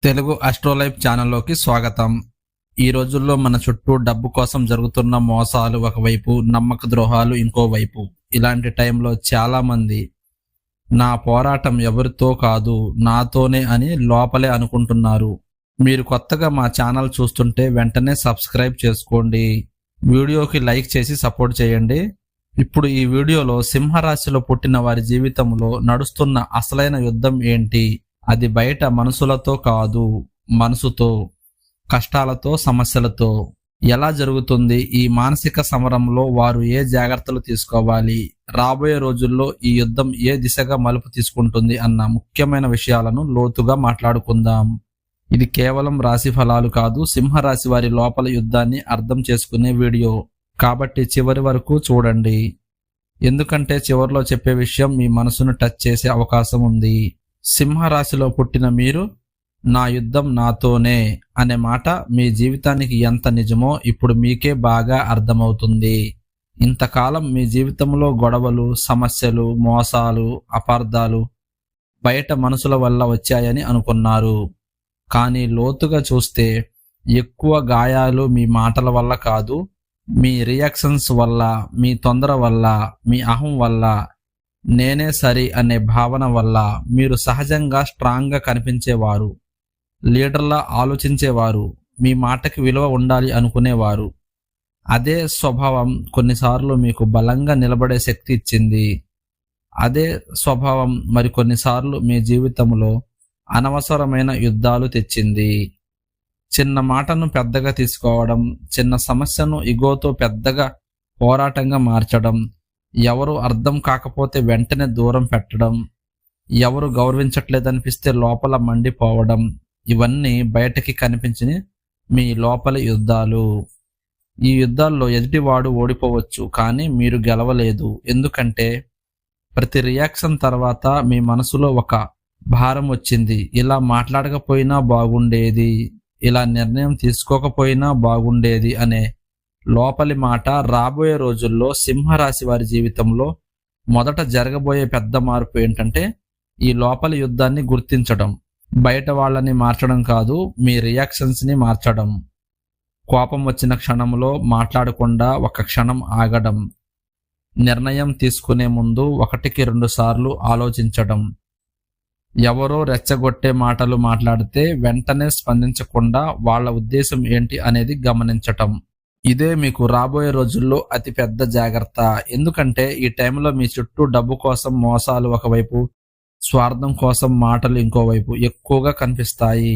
తెలుగు ఆస్ట్రోలైఫ్ ఛానల్లోకి స్వాగతం. ఈ రోజుల్లో మన చుట్టూ డబ్బు కోసం జరుగుతున్న మోసాలు ఒకవైపు, నమ్మక ద్రోహాలు ఇంకోవైపు. ఇలాంటి టైంలో చాలా మంది నా పోరాటం ఎవరితో కాదు నాతోనే అని లోపలే అనుకుంటున్నారు. మీరు కొత్తగా మా ఛానల్ చూస్తుంటే వెంటనే సబ్స్క్రైబ్ చేసుకోండి, వీడియోకి లైక్ చేసి సపోర్ట్ చేయండి. ఇప్పుడు ఈ వీడియోలో సింహరాశిలో పుట్టిన వారి జీవితంలో నడుస్తున్న అసలైన యుద్ధం ఏంటి, అది బయట మనుషులతో కాదు, మనసుతో, కష్టాలతో, సమస్యలతో ఎలా జరుగుతుంది, ఈ మానసిక సమరంలో వారు ఏ జాగ్రత్తలు తీసుకోవాలి, రాబోయే రోజుల్లో ఈ యుద్ధం ఏ దిశగా మలుపు తీసుకుంటుంది అన్న ముఖ్యమైన విషయాలను లోతుగా మాట్లాడుకుందాం. ఇది కేవలం రాశి ఫలాలు కాదు, సింహరాశి వారి లోపల యుద్ధాన్ని అర్థం చేసుకునే వీడియో. కాబట్టి చివరి వరకు చూడండి, ఎందుకంటే చివరిలో చెప్పే విషయం మీ మనసును టచ్ చేసే అవకాశం ఉంది. సింహరాశిలో పుట్టిన మీరు, నా యుద్ధం నాతోనే అనే మాట మీ జీవితానికి ఎంత నిజమో ఇప్పుడు మీకే బాగా అర్థమవుతుంది. ఇంతకాలం మీ జీవితంలో గొడవలు, సమస్యలు, మోసాలు, అపార్థాలు బయట మనుషుల వల్ల వచ్చాయని అనుకున్నారు. కానీ లోతుగా చూస్తే ఎక్కువ గాయాలు మీ మాటల వల్ల కాదు, మీ రియాక్షన్స్ వల్ల, మీ తొందర వల్ల, మీ అహం వల్ల, నేనే సరి అనే భావన వల్ల. మీరు సహజంగా స్ట్రాంగ్గా కనిపించేవారు, లీడర్లా ఆలోచించేవారు, మీ మాటకి విలువ ఉండాలి అనుకునేవారు. అదే స్వభావం కొన్నిసార్లు మీకు బలంగా నిలబడే శక్తి ఇచ్చింది. అదే స్వభావం మరికొన్నిసార్లు మీ జీవితంలో అనవసరమైన యుద్ధాలు తెచ్చింది. చిన్న మాటను పెద్దగా తీసుకోవడం, చిన్న సమస్యను ఇగోతో పెద్దగా పోరాటంగా మార్చడం, ఎవరు అర్థం కాకపోతే వెంటనే దూరం పెట్టడం, ఎవరు గౌరవించట్లేదనిపిస్తే లోపల మండిపోవడం, ఇవన్నీ బయటకి కనిపించిన మీ లోపలి యుద్ధాలు. ఈ యుద్ధాల్లో ఎదుటివాడు ఓడిపోవచ్చు, కానీ మీరు గెలవలేదు. ఎందుకంటే ప్రతి రియాక్షన్ తర్వాత మీ మనసులో ఒక భారం వచ్చింది. ఇలా మాట్లాడకపోయినా బాగుండేది, ఇలా నిర్ణయం తీసుకోకపోయినా బాగుండేది అనే లోపలి మాట. రాబోయే రోజుల్లో సింహరాశి వారి జీవితంలో మొదట జరగబోయే పెద్ద మార్పు ఏంటంటే ఈ లోపలి యుద్ధాన్ని గుర్తించడం. బయట వాళ్ళని మార్చడం కాదు, మీ రియాక్షన్స్ని మార్చడం. కోపం వచ్చిన క్షణంలో మాట్లాడకుండా ఒక క్షణం ఆగడం, నిర్ణయం తీసుకునే ముందు 1-2 సార్లు ఆలోచించడం, ఎవరో రెచ్చగొట్టే మాటలు మాట్లాడితే వెంటనే స్పందించకుండా వాళ్ళ ఉద్దేశం ఏంటి అనేది గమనించటం. ఇదే మీకు రాబోయే రోజుల్లో అతి పెద్ద జాగ్రత్త. ఎందుకంటే ఈ టైంలో మీ చుట్టూ డబ్బు కోసం మోసాలు ఒకవైపు, స్వార్థం కోసం మాటలు ఇంకోవైపు ఎక్కువగా కనిపిస్తాయి.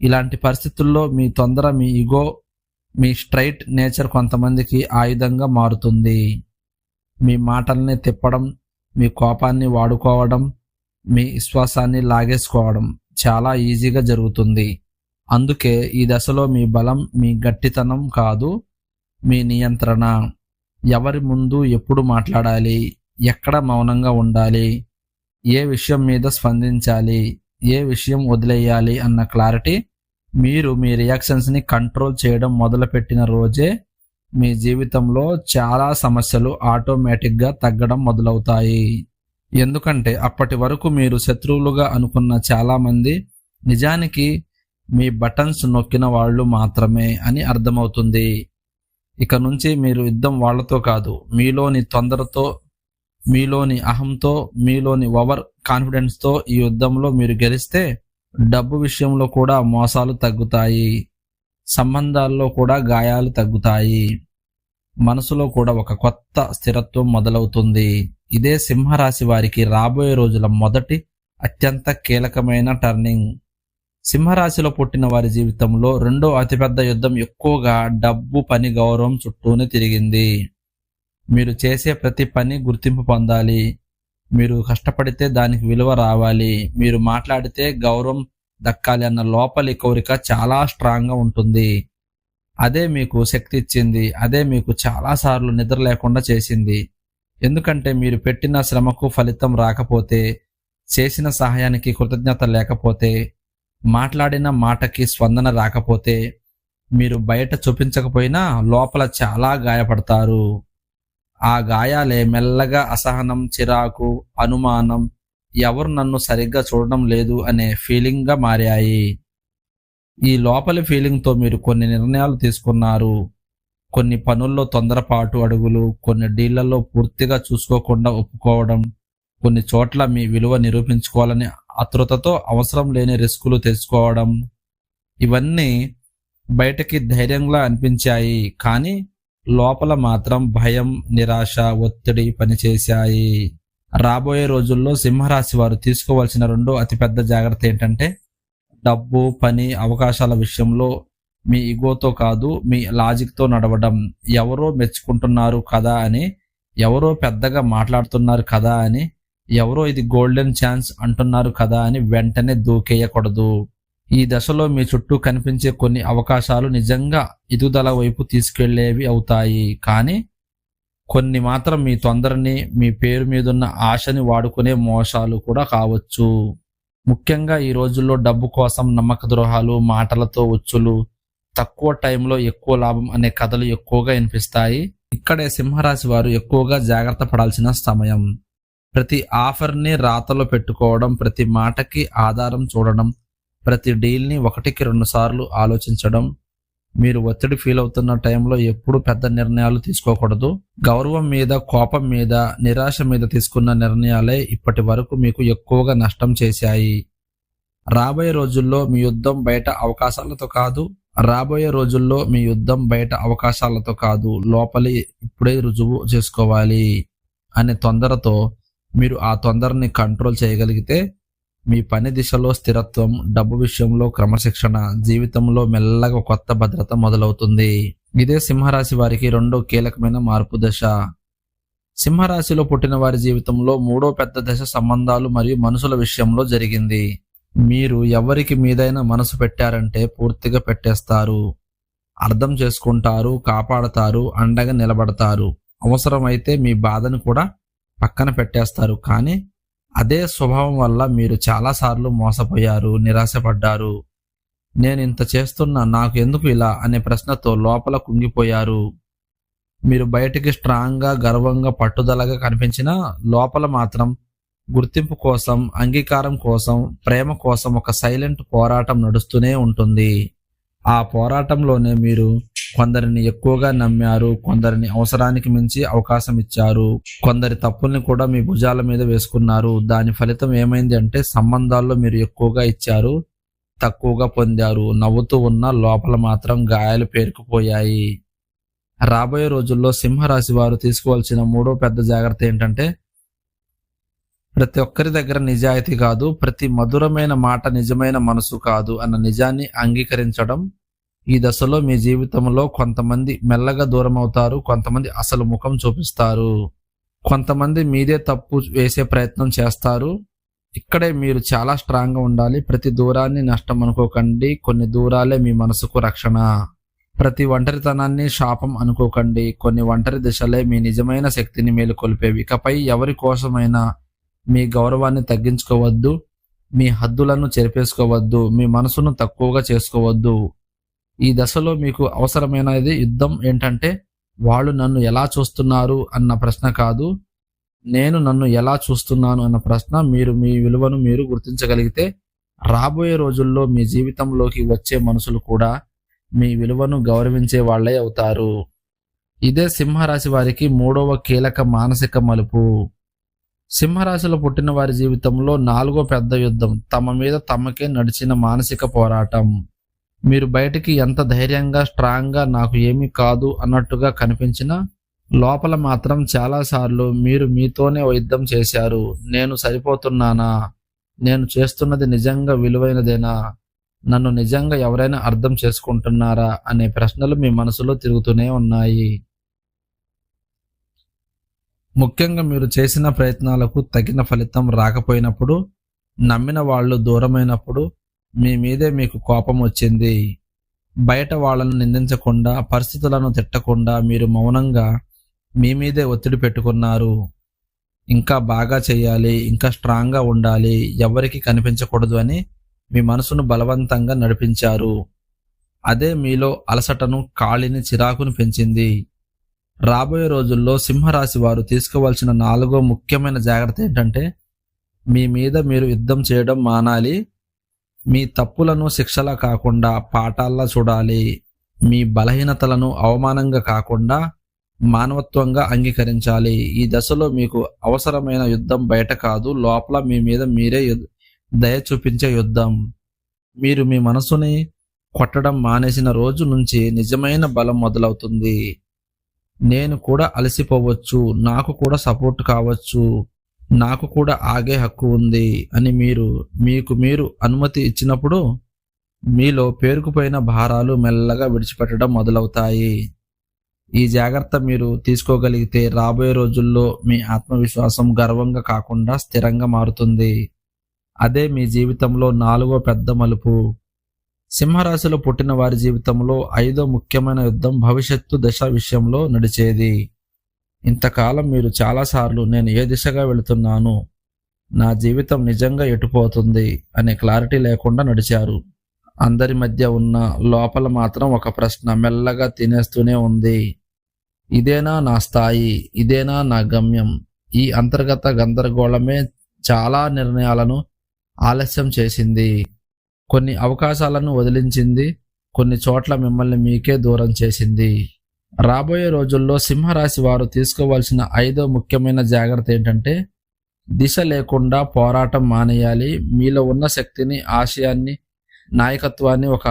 ఇలాంటి పరిస్థితుల్లో మీ తొందర, మీ ఈగో, మీ స్ట్రైట్ నేచర్ కొంతమందికి ఆయుధంగా మారుతుంది. మీ మాటల్ని తిప్పడం, మీ కోపాన్ని వాడుకోవడం, మీ విశ్వాసాన్ని లాగేసుకోవడం చాలా ఈజీగా జరుగుతుంది. అందుకే ఈ దశలో మీ బలం మీ గట్టితనం కాదు, మీ నియంత్రణ. ఎవరి ముందు ఎప్పుడు మాట్లాడాలి, ఎక్కడ మౌనంగా ఉండాలి, ఏ విషయం మీద స్పందించాలి, ఏ విషయం వదిలేయాలి అన్న క్లారిటీ. మీరు మీ రియాక్షన్స్ని కంట్రోల్ చేయడం మొదలుపెట్టిన రోజే మీ జీవితంలో చాలా సమస్యలు ఆటోమేటిక్గా తగ్గడం మొదలవుతాయి. ఎందుకంటే అప్పటి వరకు మీరు శత్రువులుగా అనుకున్న చాలామంది నిజానికి మీ బటన్స్ నొక్కిన వాళ్ళు మాత్రమే అని అర్థమవుతుంది. ఇక నుంచి మీరు యుద్ధం వాళ్లతో కాదు, మీలోని తొందరతో, మీలోని అహంతో, మీలోని ఓవర్ కాన్ఫిడెన్స్తో. ఈ యుద్ధంలో మీరు గెలిస్తే డబ్బు విషయంలో కూడా మోసాలు తగ్గుతాయి, సంబంధాల్లో కూడా గాయాలు తగ్గుతాయి, మనసులో కూడా ఒక కొత్త స్థిరత్వం మొదలవుతుంది. ఇదే సింహరాశి వారికి రాబోయే రోజుల మొదటి అత్యంత కీలకమైన టర్నింగ్. సింహరాశిలో పుట్టిన వారి జీవితంలో రెండో అతిపెద్ద యుద్ధం ఎక్కువగా డబ్బు, పని, గౌరవం చుట్టూనే తిరిగింది. మీరు చేసే ప్రతి పని గుర్తింపు పొందాలి, మీరు కష్టపడితే దానికి విలువ రావాలి, మీరు మాట్లాడితే గౌరవం దక్కాలి అన్న లోపలి కోరిక చాలా స్ట్రాంగ్గా ఉంటుంది. అదే మీకు శక్తి ఇచ్చింది, అదే మీకు చాలాసార్లు నిద్ర లేకుండా చేసింది. ఎందుకంటే మీరు పెట్టిన శ్రమకు ఫలితం రాకపోతే, చేసిన సహాయానికి కృతజ్ఞత లేకపోతే, మాట్లాడిన మాటకి స్పందన రాకపోతే, మీరు బయట చూపించకపోయినా లోపల చాలా గాయపడతారు. ఆ గాయాలే మెల్లగా అసహనం, చిరాకు, అనుమానం, ఎవరు నన్ను సరిగ్గా చూడడం లేదు అనే ఫీలింగ్గా మారాయి. ఈ లోపలి ఫీలింగ్తో మీరు కొన్ని నిర్ణయాలు తీసుకున్నారు. కొన్ని పనుల్లో తొందరపాటు అడుగులు, కొన్ని డీళ్లలో పూర్తిగా చూసుకోకుండా ఒప్పుకోవడం, కొన్ని చోట్ల మీ విలువ నిరూపించుకోవాలని ఆతృతతో అవసరం లేని రిస్కులు తెచ్చుకోవడం, ఇవన్నీ బయటకి ధైర్యంగా అనిపించాయి, కానీ లోపల మాత్రం భయం, నిరాశ, ఒత్తిడి పనిచేశాయి. రాబోయే రోజుల్లో సింహరాశి వారు తీసుకోవాల్సిన రెండో అతిపెద్ద జాగ్రత్త ఏంటంటే, డబ్బు, పని, అవకాశాల విషయంలో మీ ఇగోతో కాదు, మీ లాజిక్తో నడవడం. ఎవరో మెచ్చుకుంటున్నారు కదా అని, ఎవరో పెద్దగా మాట్లాడుతున్నారు కదా అని, ఎవరో ఇది గోల్డెన్ ఛాన్స్ అంటున్నారు కదా అని వెంటనే దూకేయకూడదు. ఈ దశలో మీ చుట్టూ కనిపించే కొన్ని అవకాశాలు నిజంగా ఎదుగుదల వైపు తీసుకెళ్లేవి అవుతాయి, కానీ కొన్ని మాత్రం మీ తొందరని, మీ పేరు మీదున్న ఆశని వాడుకునే మోసాలు కూడా కావచ్చు. ముఖ్యంగా ఈ రోజుల్లో డబ్బు కోసం నమ్మక ద్రోహాలు, మాటలతో ఉచ్చులు, తక్కువ టైంలో ఎక్కువ లాభం అనే కథలు ఎక్కువగా వినిపిస్తాయి. ఇక్కడే సింహరాశి వారు ఎక్కువగా జాగ్రత్త పడాల్సిన సమయం. ప్రతి ఆఫర్ని రాతలో పెట్టుకోవడం, ప్రతి మాటకి ఆధారం చూడడం, ప్రతి డీల్ని 1-2 సార్లు ఆలోచించడం. మీరు ఒత్తిడి ఫీల్ అవుతున్న టైంలో ఎప్పుడు పెద్ద నిర్ణయాలు తీసుకోకూడదు. గౌరవం మీద, కోపం మీద, నిరాశ మీద తీసుకున్న నిర్ణయాలే ఇప్పటి వరకు మీకు ఎక్కువగా నష్టం చేశాయి. రాబోయే రోజుల్లో మీ యుద్ధం బయట అవకాశాలతో కాదు, లోపలి ఇప్పుడే రుజువు చేసుకోవాలి అనే తొందరతో మీరు ఆ తొందరని కంట్రోల్ చేయగలిగితే మీ పని దిశలో స్థిరత్వం, డబ్బు విషయంలో క్రమశిక్షణ, జీవితంలో మెల్లగా కొత్త భద్రత మొదలవుతుంది. ఇదే సింహరాశి వారికి రెండో కీలకమైన మార్పు దశ. సింహరాశిలో పుట్టిన వారి జీవితంలో మూడో పెద్ద దశ సంబంధాలు మరియు మనుషుల విషయంలో జరిగింది. మీరు ఎవరికి మీదైనా మనసు పెట్టారంటే పూర్తిగా పెట్టేస్తారు. అర్థం చేసుకుంటారు, కాపాడతారు, అండగా నిలబడతారు. అవసరమైతే మీ బాధను కూడా పక్కన పెట్టేస్తారు. కానీ అదే స్వభావం వల్ల మీరు చాలాసార్లు మోసపోయారు, నిరాశపడ్డారు. నేను ఇంత చేస్తున్నా, నాకు ఎందుకు ఇలా అనే ప్రశ్నతో లోపల కుంగిపోయారు. మీరు బయటికి స్ట్రాంగ్గా, గర్వంగా, పట్టుదలగా కనిపించినా లోపల మాత్రం గుర్తింపు కోసం, అంగీకారం కోసం, ప్రేమ కోసం ఒక సైలెంట్ పోరాటం నడుస్తూనే ఉంటుంది. ఆ పోరాటంలోనే మీరు కొందరిని ఎక్కువగా నమ్మారు, కొందరిని అవసరానికి మించి అవకాశం ఇచ్చారు, కొందరి తప్పుల్ని కూడా మీ భుజాల మీద వేసుకున్నారు. దాని ఫలితం ఏమైంది అంటే, సంబంధాల్లో మీరు ఎక్కువగా ఇచ్చారు, తక్కువగా పొందారు. నవ్వుతూ ఉన్న లోపల మాత్రం గాయాలు పేరుకుపోయాయి. రాబోయే రోజుల్లో సింహరాశి వారు తీసుకోవాల్సిన మూడో పెద్ద జాగ్రత్త ఏంటంటే, ప్రతి ఒక్కరి దగ్గర నిజాయితీ కాదు, ప్రతి మధురమైన మాట నిజమైన మనసు కాదు అన్న నిజాన్ని అంగీకరించడం. ఈ దశలో మీ జీవితంలో కొంతమంది మెల్లగా దూరం అవుతారు, కొంతమంది అసలు ముఖం చూపిస్తారు, కొంతమంది మీదే తప్పు వేసే ప్రయత్నం చేస్తారు. ఇక్కడే మీరు చాలా స్ట్రాంగ్గా ఉండాలి. ప్రతి దూరాన్ని నష్టం అనుకోకండి, కొన్ని దూరాలే మీ మనసుకు రక్షణ. ప్రతి ఒంటరితనాన్ని శాపం అనుకోకండి, కొన్ని ఒంటరి దిశలే మీ నిజమైన శక్తిని మేలుకొల్పేవి. ఇకపై ఎవరి కోసమైనా మీ గౌరవాన్ని తగ్గించుకోవద్దు, మీ హద్దులను చెరిపేసుకోవద్దు, మీ మనసును తక్కువగా చేసుకోవద్దు. ఈ దశలో మీకు అవసరమైనది యుద్ధం ఏంటంటే, వాళ్ళు నన్ను ఎలా చూస్తున్నారు అన్న ప్రశ్న కాదు, నేను నన్ను ఎలా చూస్తున్నాను అన్న ప్రశ్న. మీరు మీ విలువను మీరు గుర్తించగలిగితే రాబోయే రోజుల్లో మీ జీవితంలోకి వచ్చే మనుషులు కూడా మీ విలువను గౌరవించే వాళ్ళే అవుతారు. ఇదే సింహరాశి వారికి మూడవ కీలక మానసిక మలుపు. సింహరాశిలో పుట్టిన వారి జీవితంలో నాలుగో పెద్ద యుద్ధం తమ మీద తమకే నడిచిన మానసిక పోరాటం. మీరు బయటికి ఎంత ధైర్యంగా, స్ట్రాంగ్గా, నాకు ఏమీ కాదు అన్నట్టుగా కనిపించినా లోపల మాత్రం చాలాసార్లు మీరు మీతోనే యుద్ధం చేశారు. నేను సరిపోతున్నానా? నేను చేస్తున్నది నిజంగా విలువైనదేనా? నన్ను నిజంగా ఎవరైనా అర్థం చేసుకుంటున్నారా అనే ప్రశ్నలు మీ మనసులో తిరుగుతూనే ఉన్నాయి. ముఖ్యంగా మీరు చేసిన ప్రయత్నాలకు తగిన ఫలితం రాకపోయినప్పుడు, నమ్మిన వాళ్ళు దూరమైనప్పుడు మీ మీదే మీకు కోపం వచ్చింది. బయట వాళ్ళను నిందించకుండా, పరిస్థితులను తిట్టకుండా మీరు మౌనంగా మీ మీదే ఒత్తిడి పెట్టుకున్నారు. ఇంకా బాగా చేయాలి, ఇంకా స్ట్రాంగ్గా ఉండాలి, ఎవరికి కనిపించకూడదు అని మీ మనసును బలవంతంగా నడిపించారు. అదే మీలో అలసటను, ఖాళీని, చిరాకును పెంచింది. రాబోయే రోజుల్లో సింహరాశి వారు తీసుకోవాల్సిన నాలుగో ముఖ్యమైన జాగ్రత్త ఏంటంటే, మీ మీద మీరు యుద్ధం చేయడం మానాలి. మీ తప్పులను శిక్షలా కాకుండా పాఠాల్లా చూడాలి. మీ బలహీనతలను అవమానంగా కాకుండా మానవత్వంగా అంగీకరించాలి. ఈ దశలో మీకు అవసరమైన యుద్ధం బయట కాదు, లోపల మీ మీద మీరే దయ చూపించే యుద్ధం. మీరు మీ మనసుని కొట్టడం మానేసిన రోజు నుంచి నిజమైన బలం మొదలవుతుంది. నేను కూడా అలసిపోవచ్చు, నాకు కూడా సపోర్ట్ కావచ్చు, నాకు కూడా ఆగే హక్కు ఉంది అని మీకు మీరు అనుమతి ఇచ్చినప్పుడు మీలో పేరుకుపోయిన భారాలు మెల్లగా విడిచిపెట్టడం మొదలవుతాయి. ఈ జాగ్రత్త మీరు తీసుకోగలిగితే రాబోయే రోజుల్లో మీ ఆత్మవిశ్వాసం గర్వంగా కాకుండా స్థిరంగా మారుతుంది. అదే మీ జీవితంలో 4వ పెద్ద మలుపు. సింహరాశిలో పుట్టిన వారి జీవితంలో 5వ ముఖ్యమైన యుద్ధం భవిష్యత్తు దశ విషయంలో నడిచేది. ఇంతకాలం మీరు చాలాసార్లు నేను ఏ దిశగా వెళుతున్నాను, నా జీవితం నిజంగా ఎటుపోతుంది అనే క్లారిటీ లేకుండా నడిచారు. అందరి మధ్య ఉన్న లోపల మాత్రం ఒక ప్రశ్న మెల్లగా తినేస్తూనే ఉంది. ఇదేనా నా స్థాయి, ఇదేనా నా గమ్యం? ఈ అంతర్గత గందరగోళమే చాలా నిర్ణయాలను ఆలస్యం చేసింది, కొన్ని అవకాశాలను వదిలించింది, కొన్ని చోట్ల మిమ్మల్ని మీకే దూరం చేసింది. రాబోయే రోజుల్లో సింహరాశి వారు తీసుకోవాల్సిన 5వ ముఖ్యమైన జాగ్రత్త ఏంటంటే దిశ లేకుండా పోరాటం మానేయాలి. మీలో ఉన్న శక్తిని, ఆశయాన్ని, నాయకత్వాన్ని ఒక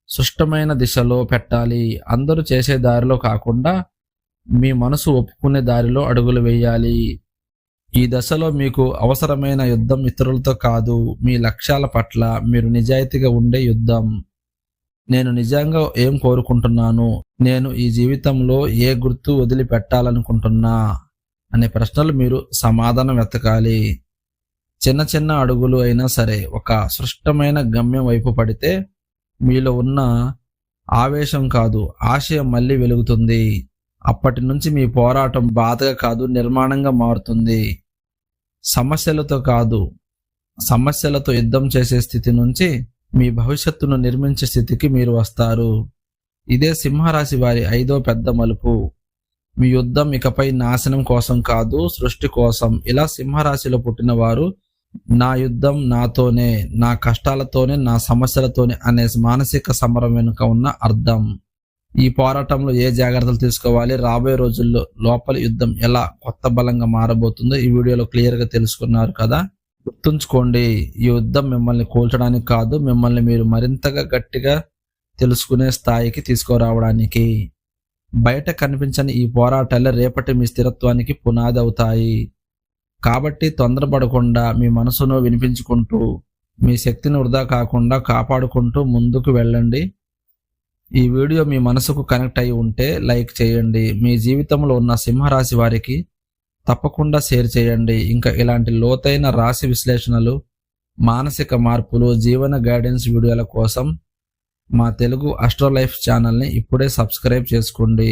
సుష్టమైన దిశలో పెట్టాలి. అందరూ చేసే దారిలో కాకుండా మీ మనసు ఒప్పుకునే దారిలో అడుగులు వేయాలి. ఈ దశలో మీకు అవసరమైన యుద్ధం ఇతరులతో కాదు, మీ లక్ష్యాల పట్ల మీరు నిజాయితీగా ఉండే యుద్ధం. నేను నిజంగా ఏం కోరుకుంటున్నాను, నేను ఈ జీవితంలో ఏ గుర్తు వదిలిపెట్టాలనుకుంటున్నా అనే ప్రశ్నలు మీరు సమాధానం వెతకాలి. చిన్న చిన్న అడుగులు అయినా సరే ఒక స్పష్టమైన గమ్యం వైపు పడితే మీలో ఉన్న ఆవేశం కాదు, ఆశయం మళ్ళీ వెలుగుతుంది. అప్పటి నుంచి మీ పోరాటం బాధగా కాదు, నిర్మాణంగా మారుతుంది. సమస్యలతో కాదు, సమస్యలతో యుద్ధం చేసే స్థితి నుంచి మీ భవిష్యత్తును నిర్మించే స్థితికి మీరు వస్తారు. ఇదే సింహరాశి వారి 5వ పెద్ద మలుపు. మీ యుద్ధం ఇకపై నాశనం కోసం కాదు, సృష్టి కోసం. ఇలా సింహరాశిలో పుట్టిన వారు నా యుద్ధం నాతోనే, నా కష్టాలతోనే, నా సమస్యలతోనే అనే మానసిక సమరం వెనుక ఉన్న అర్థం. ఈ పోరాటంలో ఏ జాగ్రత్తలు తీసుకోవాలి, రాబోయే రోజుల్లో లోపలి యుద్ధం ఎలా కొత్త బలంగా మారబోతుందో ఈ వీడియోలో క్లియర్గా తెలుసుకున్నారు కదా. గుర్తుంచుకోండి, ఈ యుద్ధం మిమ్మల్ని కూల్చడానికి కాదు, మిమ్మల్ని మీరు మరింతగా గట్టిగా తెలుసుకునే స్థాయికి తీసుకురావడానికి. బయట కనిపించని ఈ పోరాటాలే రేపటి మీ స్థిరత్వానికి పునాది అవుతాయి. కాబట్టి తొందరపడకుండా మీ మనసును వినిపించుకుంటూ, మీ శక్తిని వృధా కాకుండా కాపాడుకుంటూ ముందుకు వెళ్ళండి. ఈ వీడియో మీ మనసుకు కనెక్ట్ అయి ఉంటే లైక్ చేయండి. మీ జీవితంలో ఉన్న సింహరాశి వారికి తప్పకుండా షేర్ చేయండి. ఇంకా ఇలాంటి లోతైన రాశి విశ్లేషణలు, మానసిక మార్పులు, జీవన గైడెన్స్ వీడియోల కోసం మా తెలుగు ఆస్ట్రో లైఫ్ ఛానల్ని ఇప్పుడే సబ్స్క్రైబ్ చేసుకోండి.